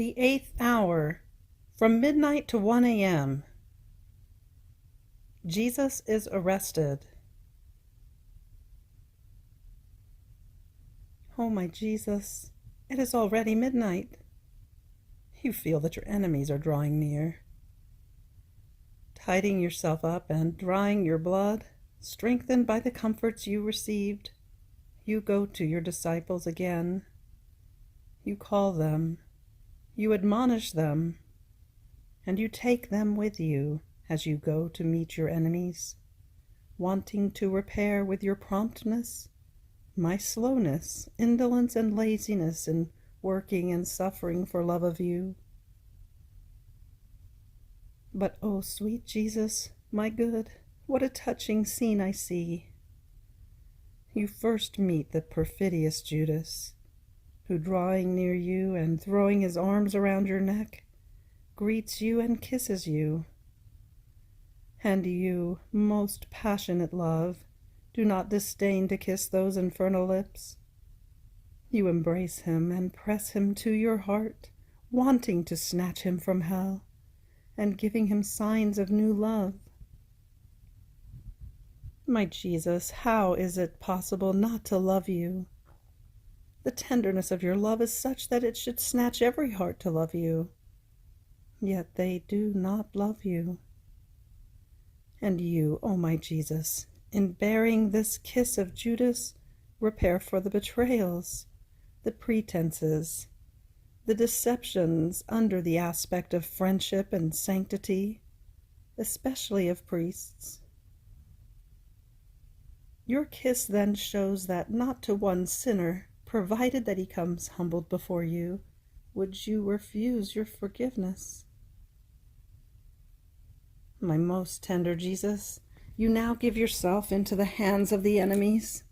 The 8th hour, from midnight to 1 a.m. Jesus is arrested. Oh, my Jesus, it is already midnight. You feel that your enemies are drawing near. Tidying yourself up and drying your blood, strengthened by the comforts you received, you go to your disciples again. You call them, you admonish them, and you take them with you as you go to meet your enemies, wanting to repair with your promptness my slowness, indolence, and laziness in working and suffering for love of you. But, oh, sweet Jesus, my good, what a touching scene I see. You first meet the perfidious Judas, who, drawing near you and throwing his arms around your neck, greets you and kisses you. And you, most passionate love, do not disdain to kiss those infernal lips. You embrace him and press him to your heart, wanting to snatch him from hell, and giving him signs of new love. My Jesus, how is it possible not to love you? The tenderness of your love is such that it should snatch every heart to love you. Yet they do not love you. And you, O my Jesus, in bearing this kiss of Judas, repair for the betrayals, the pretenses, the deceptions under the aspect of friendship and sanctity, especially of priests. Your kiss then shows that not to one sinner, provided that he comes humbled before you, would you refuse your forgiveness. My most tender Jesus, you now give yourself into the hands of the enemies,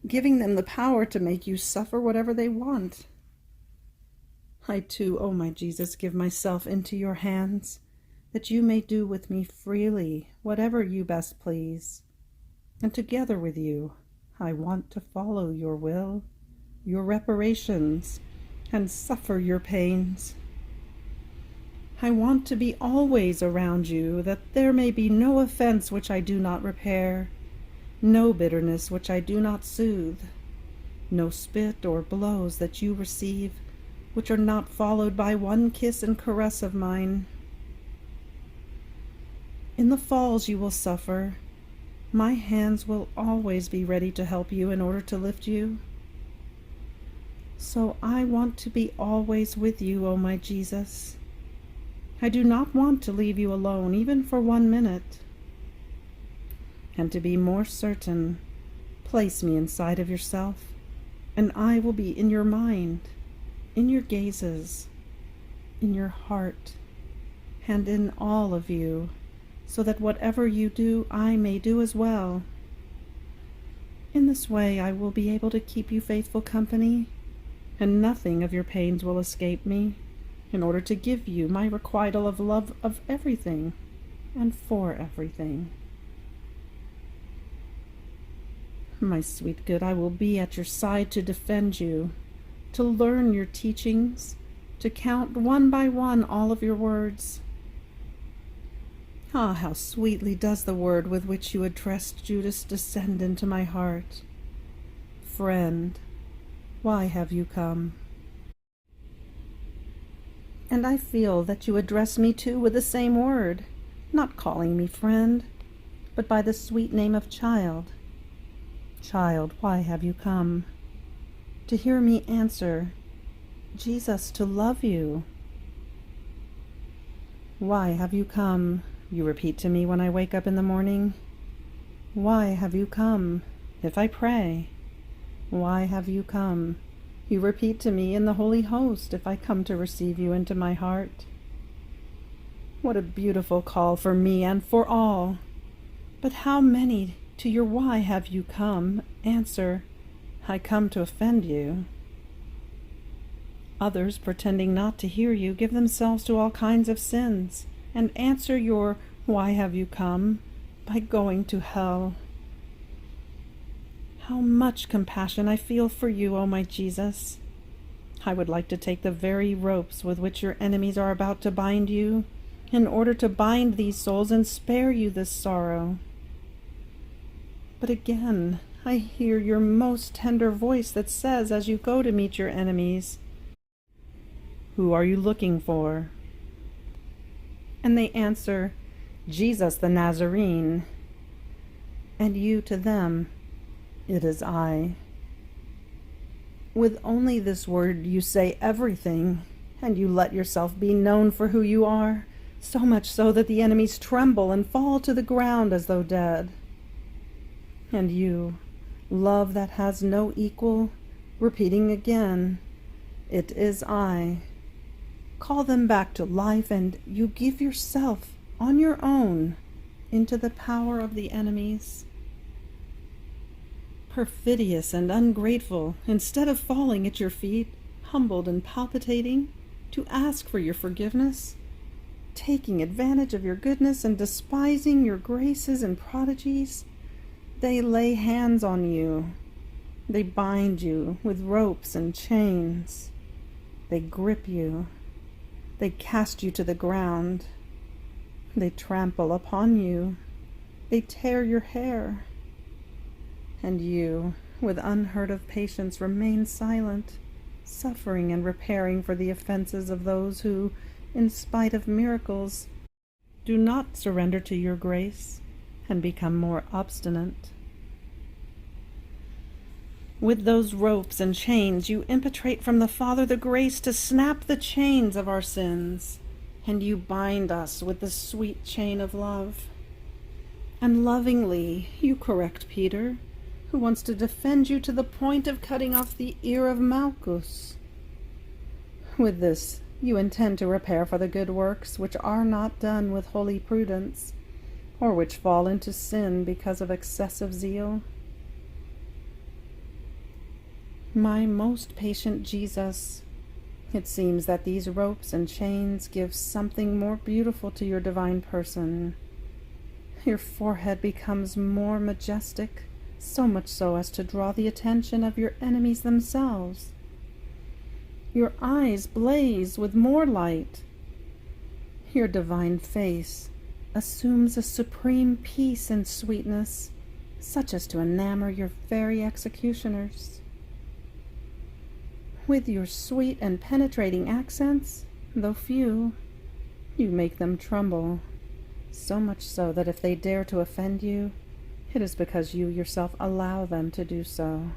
giving them the power to make you suffer whatever they want. I too, O my Jesus, give myself into your hands, that you may do with me freely whatever you best please. And together with you, I want to follow your will, your reparations, and suffer your pains. I want to be always around you, that there may be no offense which I do not repair, no bitterness which I do not soothe, no spit or blows that you receive, which are not followed by one kiss and caress of mine. In the falls you will suffer, my hands will always be ready to help you in order to lift you. So I want to be always with you, O my Jesus. I do not want to leave you alone, even for 1 minute. And to be more certain, place me inside of yourself, and I will be in your mind, in your gazes, in your heart, and in all of you, so that whatever you do, I may do as well. In this way, I will be able to keep you faithful company, and nothing of your pains will escape me, in order to give you my requital of love of everything and for everything. My sweet good, I will be at your side to defend you, to learn your teachings, to count one by one all of your words. Ah, how sweetly does the word with which you addressed Judas descend into my heart. Friend, why have you come? And I feel that you address me too with the same word, not calling me friend, but by the sweet name of child. Child, why have you come? To hear me answer, Jesus, to love you. Why have you come? You repeat to me when I wake up in the morning. Why have you come? If I pray. Why have you come? You repeat to me in the Holy Host if I come to receive you into my heart. What a beautiful call for me and for all! But how many to your why have you come answer, I come to offend you? Others, pretending not to hear you, give themselves to all kinds of sins, and answer your why have you come by going to hell. How much compassion I feel for you, O my Jesus! I would like to take the very ropes with which your enemies are about to bind you, in order to bind these souls and spare you this sorrow. But again, I hear your most tender voice that says, as you go to meet your enemies, "Who are you looking for?" And they answer, "Jesus the Nazarene." And you to them, "It is I." With only this word you say everything, and you let yourself be known for who you are, so much so that the enemies tremble and fall to the ground as though dead. And you, love that has no equal, repeating again, "It is I," call them back to life, and you give yourself, on your own, into the power of the enemies. Perfidious and ungrateful, instead of falling at your feet, humbled and palpitating, to ask for your forgiveness, taking advantage of your goodness and despising your graces and prodigies, they lay hands on you. They bind you with ropes and chains. They grip you. They cast you to the ground. They trample upon you. They tear your hair. And you, with unheard of patience, remain silent, suffering and repairing for the offenses of those who, in spite of miracles, do not surrender to your grace and become more obstinate. With those ropes and chains, you impetrate from the Father the grace to snap the chains of our sins, and you bind us with the sweet chain of love. And lovingly you correct Peter, who wants to defend you to the point of cutting off the ear of Malchus. With this, you intend to repair for the good works which are not done with holy prudence, or which fall into sin because of excessive zeal. My most patient Jesus, it seems that these ropes and chains give something more beautiful to your divine person. Your forehead becomes more majestic, so much so as to draw the attention of your enemies themselves. Your eyes blaze with more light. Your divine face assumes a supreme peace and sweetness, such as to enamor your very executioners. With your sweet and penetrating accents, though few, you make them tremble, so much so that if they dare to offend you, it is because you yourself allow them to do so.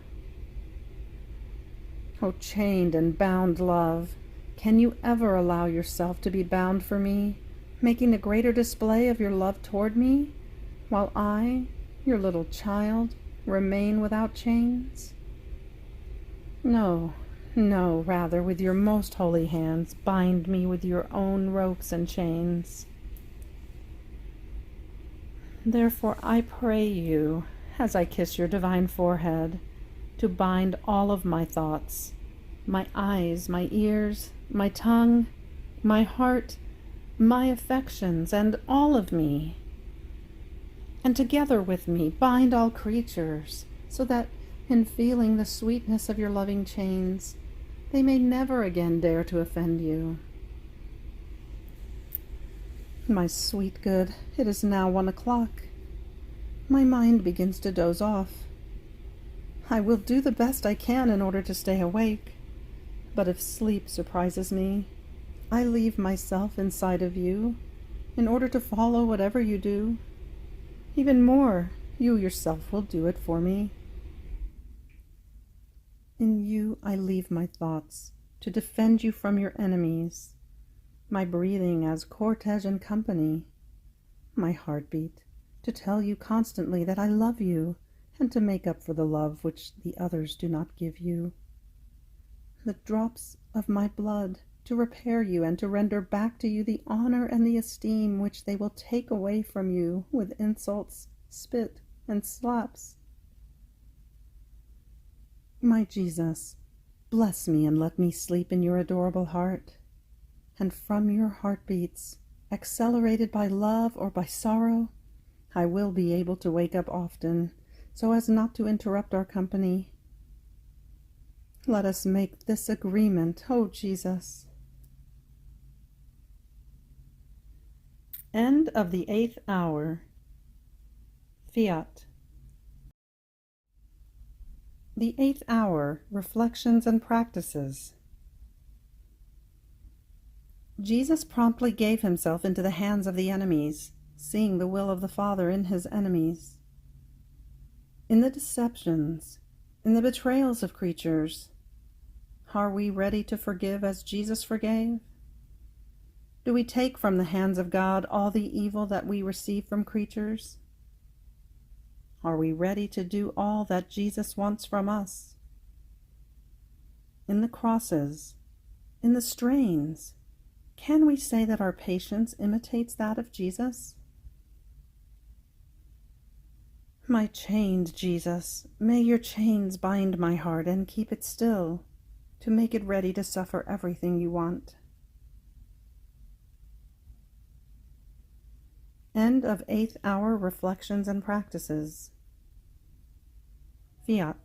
O chained and bound love, can you ever allow yourself to be bound for me, making a greater display of your love toward me, while I, your little child, remain without chains? No, no, rather with your most holy hands bind me with your own ropes and chains. Therefore I pray you, as I kiss your divine forehead, to bind all of my thoughts, my eyes, my ears, my tongue, my heart, my affections, and all of me. And together with me bind all creatures, so that, in feeling the sweetness of your loving chains, they may never again dare to offend you. My sweet good, it is now 1 o'clock. My mind begins to doze off. I will do the best I can in order to stay awake, but if sleep surprises me, I leave myself inside of you in order to follow whatever you do. Even more, you yourself will do it for me. In you I leave my thoughts to defend you from your enemies, my breathing as cortege and company, my heartbeat to tell you constantly that I love you and to make up for the love which the others do not give you, the drops of my blood to repair you and to render back to you the honor and the esteem which they will take away from you with insults, spit, and slaps. My Jesus, bless me and let me sleep in your adorable heart, and from your heartbeats, accelerated by love or by sorrow, I will be able to wake up often, so as not to interrupt our company. Let us make this agreement, O Jesus. End of the 8th hour. Fiat. The 8th hour, reflections and practices. Jesus promptly gave himself into the hands of the enemies, seeing the will of the Father in his enemies. In the deceptions, in the betrayals of creatures, are we ready to forgive as Jesus forgave? Do we take from the hands of God all the evil that we receive from creatures? Are we ready to do all that Jesus wants from us? In the crosses, in the strains, can we say that our patience imitates that of Jesus? My chained Jesus, may your chains bind my heart and keep it still, to make it ready to suffer everything you want. End of 8th hour reflections and practices. Fiat.